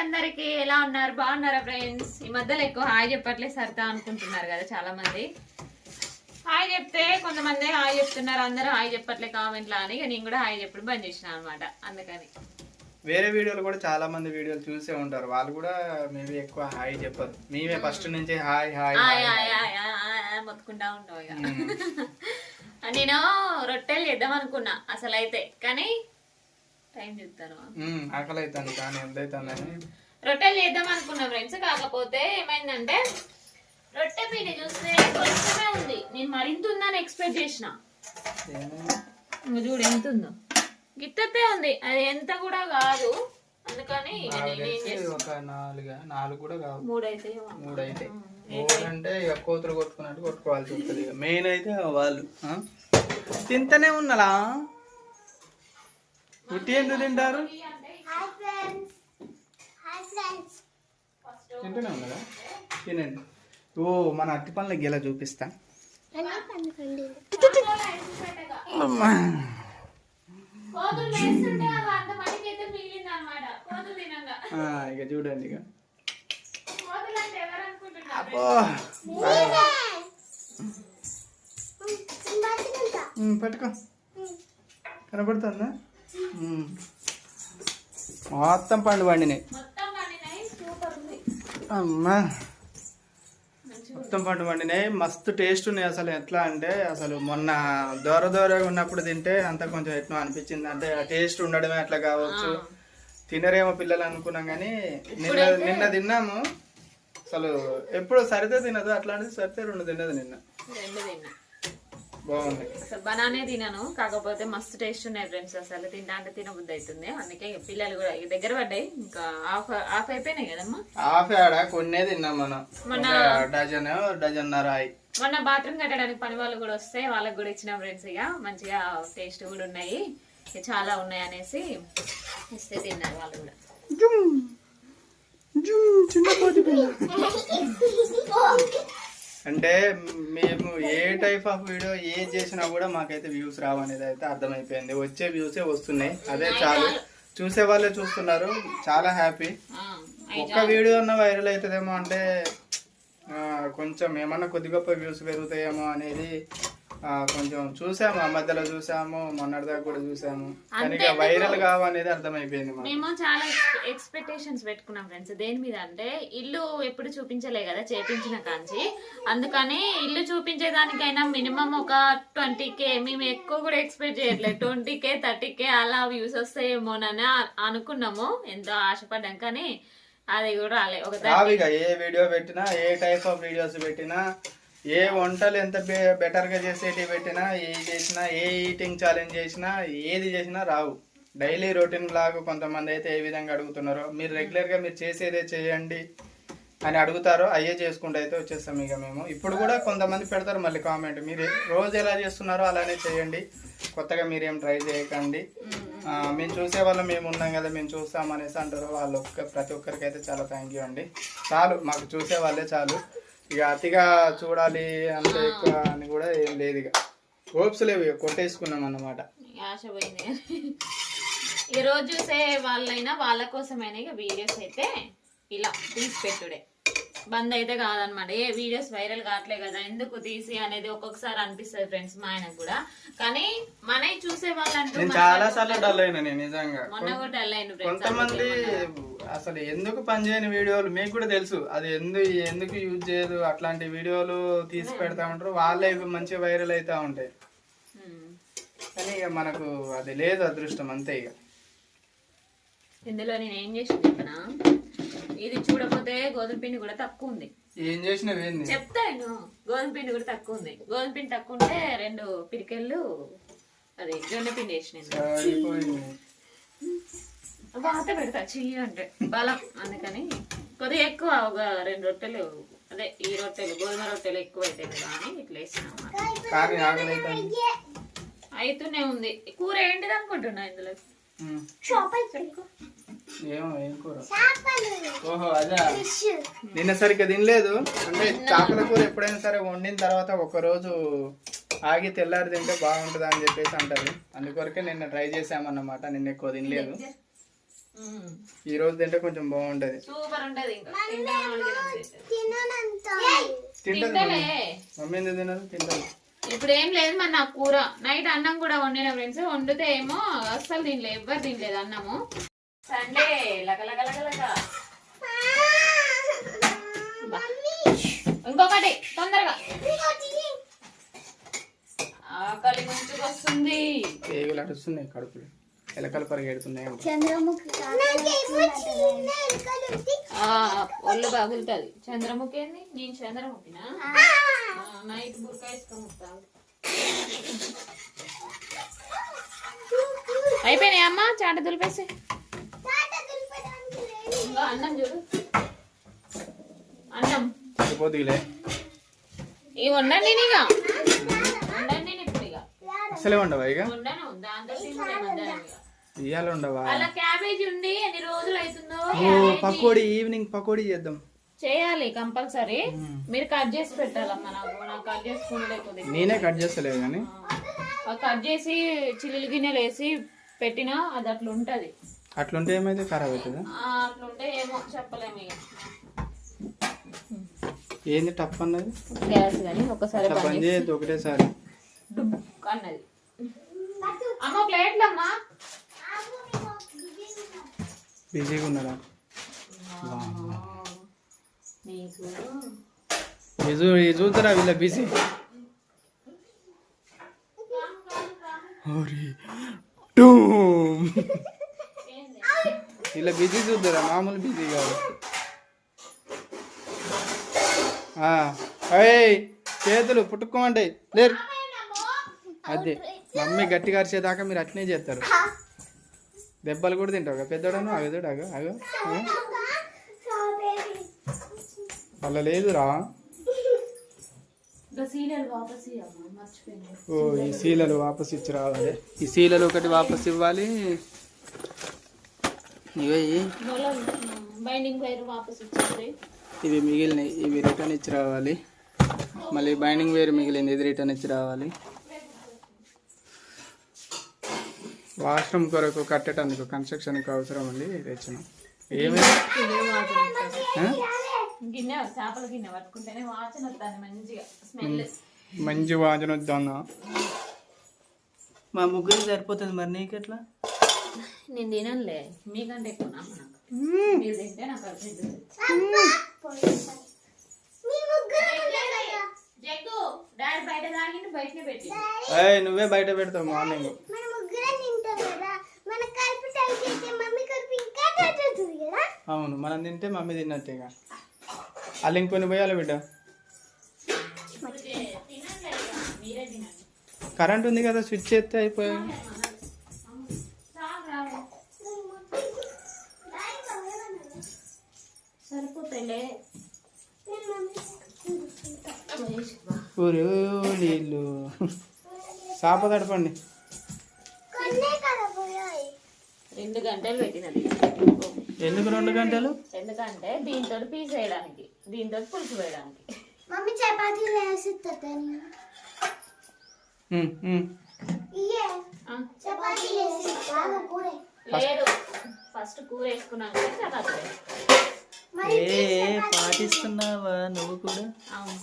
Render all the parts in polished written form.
అందరికి ఎలా ఉన్నారు? బాగున్నారా ఫ్రెండ్స్? ఈ మధ్యలో ఎక్కువ హాయ్ చెప్పట్లే సరితా అనుకుంటున్నారు కదా చాలా మంది. హాయ్ చెప్తే కొంతమంది హాయ్ చెప్తున్నారు, అందరూ హాయ్ చెప్పట్లే కామెంట్ లా అని నేను కూడా హాయ్ చెప్పడం బంద్ చేసిన అనమాట. అందుకని వేరే వీడియోలు కూడా చాలా మంది వీడియోలు చూసే ఉంటారు, వాళ్ళు కూడా మేబీ ఎక్కువ హాయ్ చెప్పరు. మేమే ఫస్ట్ నుంచి హాయ్ హాయ్ మొత్తుకుంటా ఉంటాం. ఇక నేను రొట్టెలు చేద్దాం అనుకున్నా అసలు అయితే, కానీ టైం చెప్తాను ఆకలి అవుతాను కానీ ఎంతైతుందని రొట్టెలు చేద్దాం అనుకున్నా ఫ్రెండ్స్. కాకపోతే ఏమైందంటే రొట్టె పిండి చూస్తే కొంచెమే ఉంది, నేను మరింత ఉందని ఎక్స్పెక్ట్ చేసిన. చూడు ఎంత ఉందో, గిత్తతే ఉంది, అది ఎంత కూడా కాదు. అందుకని ఒక నాలుగు కూడా కాదు, మూడు అయితే అంటే ఇక కోతులు కొట్టుకున్నట్టు కొట్టుకోవాల్సి వస్తుంది. ఇక మెయిన్ అయితే వాళ్ళు తింటనే ఉన్నారా? ఉట్టి ఎందుకు తింటారు? తింటూనే ఉన్నారా? తినండి. ఓ మన అట్టి పనులకి గెల చూపిస్తా. ఇక చూడండి, ఇక పట్టుకో, కనపడుతుందా? మొత్తం పండు పండినాయి అమ్మా, మొత్తం పండు పండినాయి. మస్తు టేస్ట్ ఉన్నాయి. అసలు ఎట్లా అంటే అసలు మొన్న దూరగా ఉన్నప్పుడు తింటే అంత కొంచెం ఎట్లా అనిపించింది అంటే ఆ టేస్ట్ ఉండడమే అట్లా కావచ్చు. తినరేమో పిల్లలు అనుకున్నాం, కానీ నిన్న తిన్నాము. అసలు ఎప్పుడు సరితే తినదు, అట్లాంటిది సరితే రెండు తిన్నది నిన్న. బాగుంది. అసలు బనానే తినాను, కాకపోతే మస్తు టేస్ట్ ఉన్నాయి ఫ్రెండ్స్. అసలు తింటా అంటే తినబుద్ధి అవుతుంది. అందుకే పిల్లలు కూడా దగ్గర పడ్డాయి. ఇంకా హాఫ్ అయిపోయినాయి కదమ్మా. హాఫ్ ఆడా కొన్నే తిన్నాం మనం, డజన్నర. మొన్న బాత్రూమ్ కట్టడానికి పని వాళ్ళు కూడా వస్తే వాళ్ళకి కూడా ఇచ్చిన ఫ్రెండ్స్. ఇక మంచిగా టేస్ట్ కూడా ఉన్నాయి, చాలా ఉన్నాయి అనేసి ఇస్తే తిన్నారు వాళ్ళు కూడా. అంటే మేము ఏ టైప్ ఆఫ్ వీడియో ఏ చేసినా కూడా మాకైతే వ్యూస్ రావనేది అయితే అర్థమైపోయింది. వచ్చే వ్యూసే వస్తున్నాయి, అదే చాలు. చూసే వాళ్ళే చూస్తున్నారు, చాలా హ్యాపీ. ఒక్క వీడియో అన్న వైరల్ అవుతుందేమో అంటే కొంచెం ఏమన్నా కొద్ది గొప్ప వ్యూస్ పెరుగుతాయేమో అనేది కొంచెం చూసాము. ఆ మధ్యలో చూసాము, మొన్నటిదాకా కూడా చూసాము, కానీ వైరల్ కావనేది అర్థమైపోయింది. మేము చాలా ఎక్స్పెక్టేషన్స్ పెట్టుకున్నాం ఫ్రెండ్స్. దేని మీద అంటే ఇల్లు ఎప్పుడు చూపించలే కదా చేపించిన కాంచి, అందుకని ఇల్లు చూపించేదానికైనా మినిమం ఒక 20K. మేము ఎక్కువ కూడా ఎక్స్పెక్ట్ చేయట్లేదు, 20K 30K అలా వ్యూస్ వస్తాయేమోనని అనుకున్నాము, ఎంతో ఆశపడ్డాం. కానీ అది కూడా రాలే. ఒక ఏ వీడియో పెట్టినా, ఏ టైప్ ఆఫ్ వీడియోస్ పెట్టినా, ఏ వంటలు ఎంత బెటర్గా చేసేటివి పెట్టినా, ఏ చేసినా, ఏ ఈటింగ్ ఛాలెంజ్ చేసినా, ఏది చేసినా రావు. డైలీ రొటీన్ బ్లాగ్ కొంతమంది అయితే ఏ విధంగా అడుగుతున్నారో, మీరు రెగ్యులర్గా మీరు చేసేదే చేయండి అని అడుగుతారో అయ్యే చేసుకుంటూ అయితే వచ్చేస్తాం. ఇక మేము ఇప్పుడు కూడా కొంతమంది పెడతారు మళ్ళీ కామెంట్, మీరు రోజు ఎలా చేస్తున్నారో అలానే చేయండి, కొత్తగా మీరేం ట్రై చేయకండి, మేము చూసే వాళ్ళం మేము ఉన్నాం కదా మేము చూస్తాం అనేసి అంటారు. వాళ్ళు ప్రతి ఒక్కరికి అయితే చాలా థ్యాంక్ యూ అండి. చాలు, మాకు చూసే వాళ్ళే చాలు. ఇక అతిగా చూడాలి అంత ఎక్కువ అని కూడా ఏం లేదు. ఇక హోప్స్ లేవు, ఇక కొట్టేసుకున్నాం అన్నమాట. ఆశ పోయింది. ఈ రోజు చూసే వాళ్ళైనా వాళ్ళ కోసమైనా ఇక వీడియోస్ అయితే ఇలా తీసి పెట్టుడే, బంద్ అయితే కాదనమాట. ఏ వీడియోస్ వైరల్ కావట్లే కదా ఎందుకు తీసి అనేది ఒక్కొక్కసారి అనిపిస్తుంది ఫ్రెండ్స్ మా ఆయనకు కూడా. కానీ మన చూసే వాళ్ళంటూ చాలా సార్లు డల్ అయినా నేను నిజంగా. మొన్న కూడా డల్ అయిన కొంతమంది అసలు ఎందుకు పనిచేయని వీడియోలు మీకు కూడా తెలుసు, అది ఎందుకు యూజ్ చేయదు అట్లాంటి వీడియోలు తీసి పెడతా ఉంటారు, వాళ్ళే మంచిగా వైరల్ అవుతా ఉంటాయి. కానీ ఇక మనకు అది లేదు, అదృష్టం అంతే. ఇక ఇందులో నేను ఏం చేసి చెప్పనా, ఇది చూడకపోతే గోధుమ పిండి కూడా తక్కువ ఉంది. ఏం చేసినవి చెప్తాను, గోధుమ పిండి కూడా తక్కువ ఉంది. గోధుమ పిండి తక్కువ ఉంటే 2 పిరికెళ్ళు అది జొన్న పిండి వేసిన వాత పెడతా చెయ్యి అంటే బలం. అందుకని కొద్దిగా ఎక్కువ ఒక 2 రొట్టెలు, అదే ఈ రొట్టెలు గోధుమ రొట్టెలు ఎక్కువ అయితే కదా అని ఇట్లా వేసిన. అయితూనే ఉంది. కూర ఏంటిది అనుకుంటున్నా ఇందులో? ఓహో అదే, నిన్న సరిగ్గా తినలేదు అంటే చేపల కూర ఎప్పుడైనా సరే వండిన తర్వాత ఒక రోజు ఆగి తెల్లారి తింటే బాగుంటుంది అని చెప్పేసి అంటారు. అందుకొరకే నిన్న ట్రై చేసామన్నమాట. నిన్న ఎక్కువ తినలేదు. ఈ రోజు తింటే కొంచెం బాగుంటది. సూపర్ ఉంటది. ఇంకా తింటలే మమ్మీ ఎందుకు తినదు? తింటాను. ఇప్పుడు ఏం లేదు మరి నాకు కూర. నైట్ అన్నం కూడా వండిన ఫ్రెండ్స్. వండితే ఏమో అస్సలు తినలేదు, ఎవ్వరు తినలేదు అన్నము. సండే లగలగలగలగ. ఇంకొకటి తొందరగా ఆకలి మంచిగా వస్తుంది. ఏగులు అడుస్తున్నాయి కడుపులు, ఎలకలు పరిగెడుతున్నాయి. ఒళ్ళు బాగుంటది. చంద్రముఖి ఏంది? నేను చంద్రముఖినా? నైట్ బుర్కా వేసుకొని అయిపోయినాయి అమ్మ. చాట దులిపేసి అన్నం చూడు. అన్నం అయిపోతులే. ఇవి వండండి. ఇక వండండి ఇప్పుడు. ఇక అసలే ఉండవా? ఇక వండాను. దాంతో ఇవాళ ఉండవా? అలా క్యాబేజీ ఉండి ఎన్ని రోజులు అవుతుందో. పకోడీ ఈవినింగ్ పకోడీ చేద్దాం. చేయాలి కంపల్సరీ. మీరు కట్ చేసి పెట్టాలమ్మా. నాకు కట్ చేసుకుని నేనే కట్ చేస్తలేదు కానీ కట్ చేసి చిల్లులు గిన్నెలు వేసి పెట్టినా అది అట్లా ఉంటది. అట్లుంటే ఏమైతే ఖరాబ్ అవుతుందా? అట్లుంటే ఏమో చెప్పలేము. ఇక ఏంది టప్ అన్నది? గ్యాస్ కానీ ఒకసారి పని చేయొద్దు ఒకటేసారి అన్నది. అమ్మ ప్లేట్లమ్మా. బిజీగా ఉన్నారా? చూస్తారా వీళ్ళ బిజీ? ఇలా బిజీ చూద్దారా? మామూలు బిజీ కాదు. చేతులు పుట్టుకోమండి లేరు. అదే మమ్మీ గట్టిగా అరిచేదాకా మీరు అట్నే చేస్తారు. దెబ్బలు కూడా తింటావు పెద్దోడను. అగదుడు అగ అగ అలా లేదురా. ఓ ఈ సీలలు వాపస్ ఇచ్చి రావాలి. ఈ సీలలు ఒకటి వాపస్ ఇవ్వాలి. ఇవి మిగిలినాయి, ఇవి రిటర్న్ ఇచ్చి రావాలి. మళ్ళీ బైండింగ్ వేర్ మిగిలింది, ఇది రిటర్న్ ఇచ్చి రావాలి. వాష్రూమ్ కొరకు కట్టడానికి కన్స్ట్రక్షన్కి అవసరం అండి తెచ్చినాం. ఏమైంది? మంచి వాసన వద్దా? మా ముగ్గురు సరిపోతుంది. మరి నీకెట్లా? నేను తినలే, మీకంటే ఎక్కువ మీరు తింటే నాకు అర్థం. నువ్వే బయట పెడతావు మార్నింగ్. అవును, మనం తింటే మమ్మీ తిన్నట్టేగా. అల్ల ఇంకొని పోయాలి బిడ్డ. కరెంట్ ఉంది కదా, స్విచ్ చేస్తే అయిపోయాయి. ఊరు నీళ్ళు చాప తడపండి. 2 గంటలు పెట్టినది. ఎందుకు 2 గంటలు? ఎందుకంటే దీంతో పీస్ వేయడానికి, దీంతో పులుసు వేయడానికి. మమ్మీ చపాతీలు లేదు, ఫస్ట్ కూర వేసుకున్నాక చపాతీ. పాటిస్తున్నావా నువ్వు కూడా? అవును.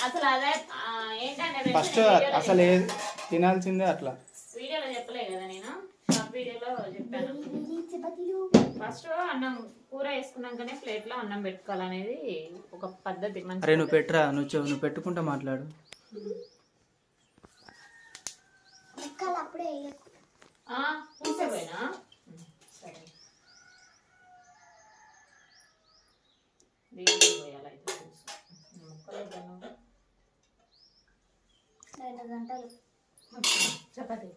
అసలు అదే ఏంటంటే ఫస్ట్ అసలు తినాల్సిందే అట్లా. వీడియోలో చెప్పలే కదా, నేను షార్ట్ వీడియోలో చెప్పాను. ఫస్ట్ అన్నం కూర వేసుకున్నాకనే ప్లేట్లో అన్నం పెట్టుకోవాలనేది ఒక పద్ధతి. అరే నువ్వు పెట్టరా, నువ్వు పెట్టుకుంటా మాట్లాడు. కూర్చోపోయినా సరే. దీనికి పోయాలి అయితే ముక్కలు 2 గంటలు చపాతీ.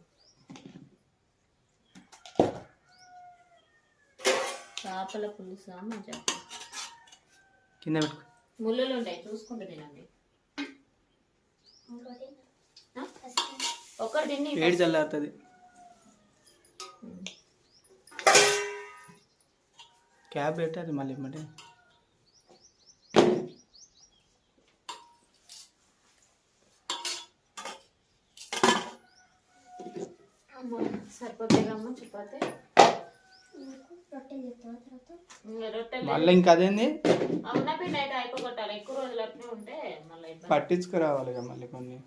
చేపల పులుసు మంచిగా కింద పెట్టుకో. ముళ్ళులు ఉంటాయి, చూసుకుంటూ తినండి. ఒక్కటి తిని వేడి చల్లారుతుంది. క్యాబ్ పెట్టారు మళ్ళీ ఇమ్మటే. సరిపోతాయి అమ్మ చపాతి. రొట్టెలు చేస్తావా తర్వాత? రొట్టెలు మళ్ళీ ఇంకా అదేంది ఉన్న పిండి అయితే అయిపోగొట్టాలి. ఎక్కువ రోజులు అట్లే ఉంటే మళ్ళీ ఇబ్బంది. పట్టించుకురావాలి ఇక మళ్ళీ కొన్ని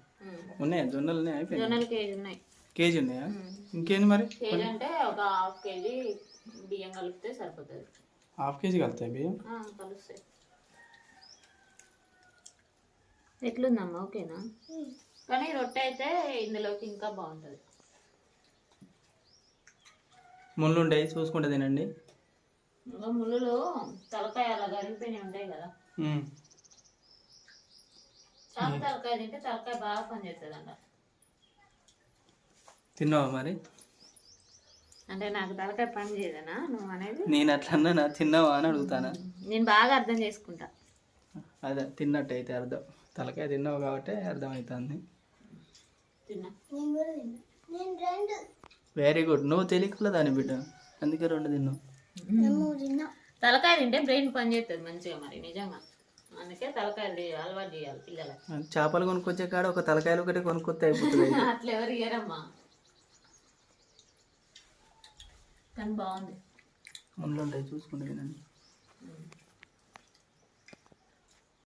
ఉన్నాయా జొన్నలు ఉన్నాయి అయిపోయినాయి జొన్నలు కేజీ ఉన్నాయి. కేజీ ఉన్నాయా ఇంకేంది మరి కేజీ అంటే ఒక హాఫ్ కేజీ బియ్యం కలిపితే సరిపోతుంది. హాఫ్ కేజీ కలుతాయి బియ్యం కలుస్తాయి. ఎట్లుందమ్మా ఓకేనా? కానీ రొట్టె అయితే ఇందులోకి ఇంకా బాగుంటుంది. ముళ్ళు ఉంటాయి చూసుకుంటే తినండి. ఇంకా ముళ్ళులు తలకాయ అలా గరిగిపోయినవి ఉంటాయి కదా. చాలా తలకాయ తింటే తలకాయ బాగా పనిచేస్తుంది అంట. తిన్నావా మరి? అంటే నాకు తలకాయ పని చేయదనా నువ్వు అనేది? నేను అట్లా అన్నా తిన్నావా అని అడుగుతానా? నేను బాగా అర్థం చేసుకుంటా. అదే తిన్నట్టు అయితే అర్థం. తలకాయ తిన్నావు కాబట్టి అర్థమవుతుంది. తిన్నా. నేను కూడా తిన్నా. నేను 2 వెరీ గుడ్. నువ్వు తెలియకుండా దాని బిడ్డ అందుకే 2 తిన్నావు. తిన్నా. తలకాయ తింటే బ్రెయిన్ పని చేస్తుంది మంచిగా మరి నిజంగా. అందుకే తలకాయలు అలవాటు చేయాలి పిల్లలకి. చేపలు కొనుక్కొచ్చే కాడ ఒక తలకాయలు ఒకటి కొనుక్కొస్తే అయిపోతుంది. అట్లా ఎవరు ఇయ్యరమ్మా. కానీ బాగుంది. ముళ్ళు ఉంటాయి చూసుకుంటే తినండి.